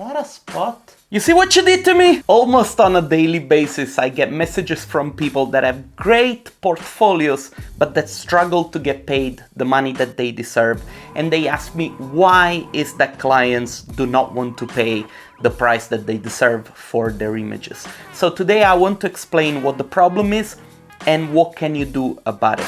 that a spot? You see what you did to me? Almost on a daily basis, I get messages from people that have great portfolios, but that struggle to get paid the money that they deserve. And they ask me, why is that clients do not want to pay the price that they deserve for their images? So today I want to explain what the problem is and what can you do about it.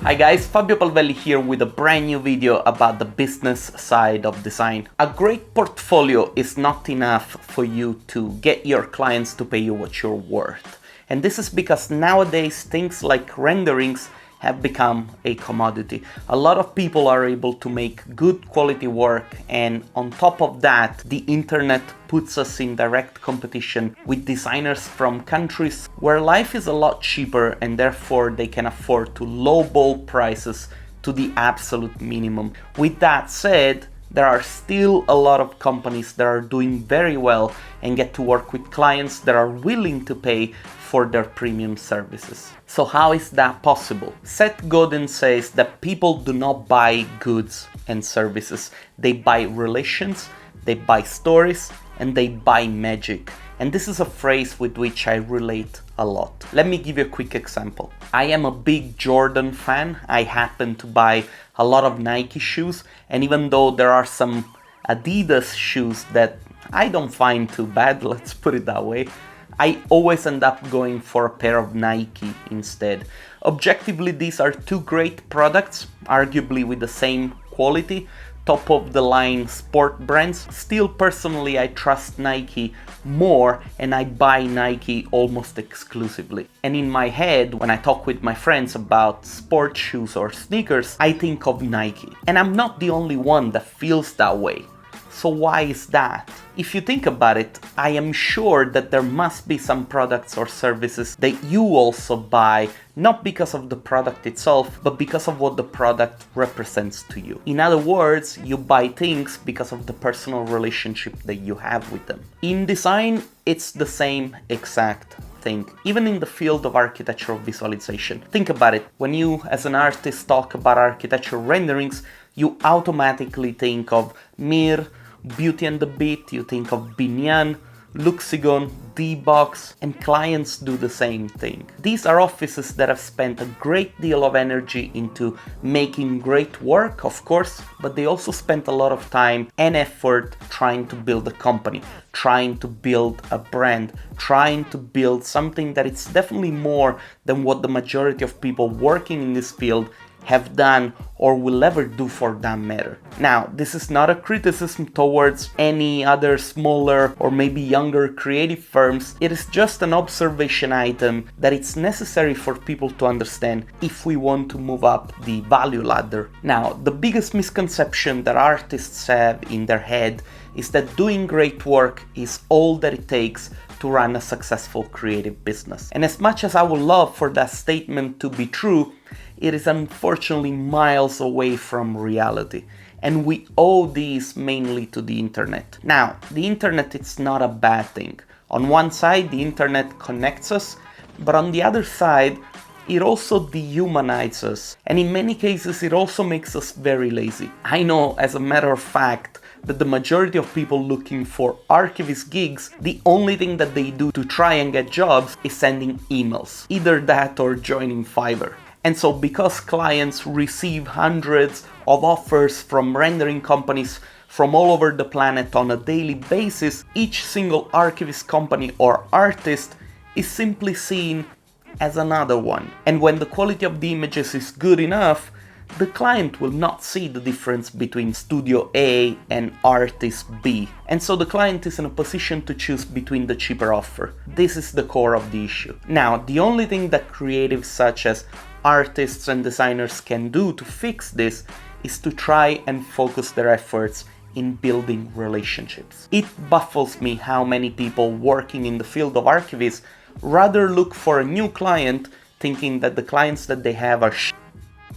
Hi guys, Fabio Palvelli here with a brand new video about the business side of design. A great portfolio is not enough for you to get your clients to pay you what you're worth. And this is because nowadays things like renderings have become a commodity. A lot of people are able to make good quality work, and on top of that, the internet puts us in direct competition with designers from countries where life is a lot cheaper and therefore they can afford to lowball prices to the absolute minimum. With that said, there are still a lot of companies that are doing very well and get to work with clients that are willing to pay for their premium services. So how is that possible? Seth Godin says that people do not buy goods and services. They buy relations, they buy stories, and they buy magic. And this is a phrase with which I relate a lot. Let me give you a quick example. I am a big Jordan fan. I happen to buy a lot of Nike shoes, and even though there are some Adidas shoes that I don't find too bad, let's put it that way, I always end up going for a pair of Nike instead. Objectively, these are two great products, arguably with the same quality, top of the line sport brands. Still, personally, I trust Nike more and I buy Nike almost exclusively. And in my head, when I talk with my friends about sports shoes or sneakers, I think of Nike. And I'm not the only one that feels that way. So why is that? If you think about it, I am sure that there must be some products or services that you also buy, not because of the product itself, but because of what the product represents to you. In other words, you buy things because of the personal relationship that you have with them. In design, it's the same exact thing. Even in the field of architectural visualization. Think about it. When you, as an artist, talk about architectural renderings, you automatically think of Mir, Beauty and the Beat, you think of Binyan, Luxigone, D-Box, and clients do the same thing. These are offices that have spent a great deal of energy into making great work, of course, but they also spent a lot of time and effort trying to build a company, trying to build a brand, trying to build something that it's definitely more than what the majority of people working in this field have done or will ever do for that matter. Now, this is not a criticism towards any other smaller or maybe younger creative firms. It is just an observation item that it's necessary for people to understand if we want to move up the value ladder. Now, the biggest misconception that artists have in their head is that doing great work is all that it takes to run a successful creative business. And as much as I would love for that statement to be true, it is unfortunately miles away from reality. And we owe these mainly to the internet. Now, the internet is not a bad thing. On one side, the internet connects us, but on the other side, it also dehumanizes us. And in many cases, it also makes us very lazy. I know, as a matter of fact, that the majority of people looking for archivist gigs, the only thing that they do to try and get jobs is sending emails. Either that or joining Fiverr. And so because clients receive hundreds of offers from rendering companies from all over the planet on a daily basis, each single archivist company or artist is simply seen as another one. And when the quality of the images is good enough, the client will not see the difference between Studio A and Artist B. And so the client is in a position to choose between the cheaper offer. This is the core of the issue. Now, the only thing that creatives such as artists and designers can do to fix this is to try and focus their efforts in building relationships. It baffles me how many people working in the field of archivists rather look for a new client thinking that the clients that they have are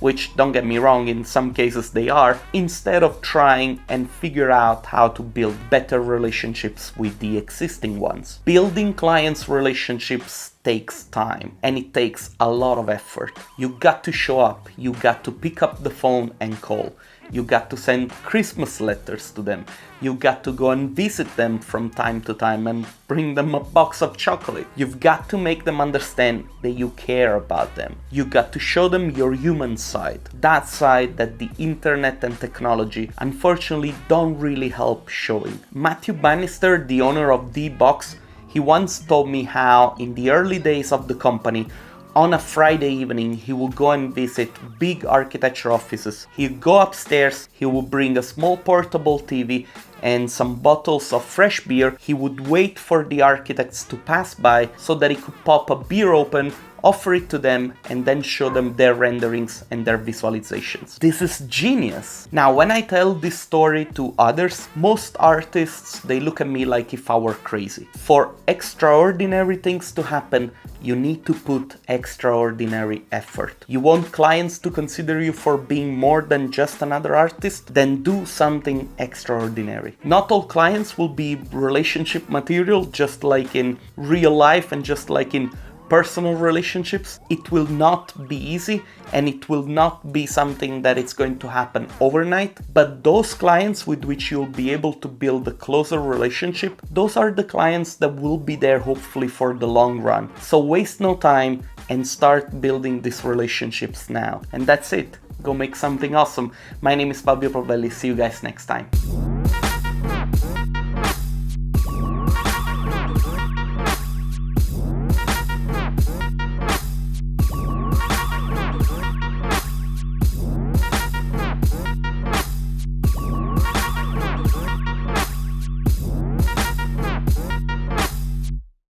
which, don't get me wrong, in some cases they are, instead of trying and figure out how to build better relationships with the existing ones. Building clients' relationships takes time and it takes a lot of effort. You got to show up, you got to pick up the phone and call. You got to send Christmas letters to them. You got to go and visit them from time to time and bring them a box of chocolate. You've got to make them understand that you care about them. You got to show them your human side. That side that the internet and technology unfortunately don't really help showing. Matthew Bannister, the owner of 𝘊𝗶𝗶𝗃, he once told me how in the early days of the company, on a Friday evening, he will go and visit big architecture offices. He'll go upstairs, he will bring a small portable TV and some bottles of fresh beer. He would wait for the architects to pass by so that he could pop a beer open, offer it to them, and then show them their renderings and their visualizations. This is genius. Now, when I tell this story to others, most artists, they look at me like if I were crazy. For extraordinary things to happen, you need to put extraordinary effort. You want clients to consider you for being more than just another artist? Then do something extraordinary. Not all clients will be relationship material, just like in real life and just like in personal relationships. It will not be easy and it will not be something that it's going to happen overnight, but those clients with which you'll be able to build a closer relationship, those are the clients that will be there hopefully for the long run. So waste no time and start building these relationships now. And that's it. Go make something awesome. My name is Fabio Palvelli. See you guys next time.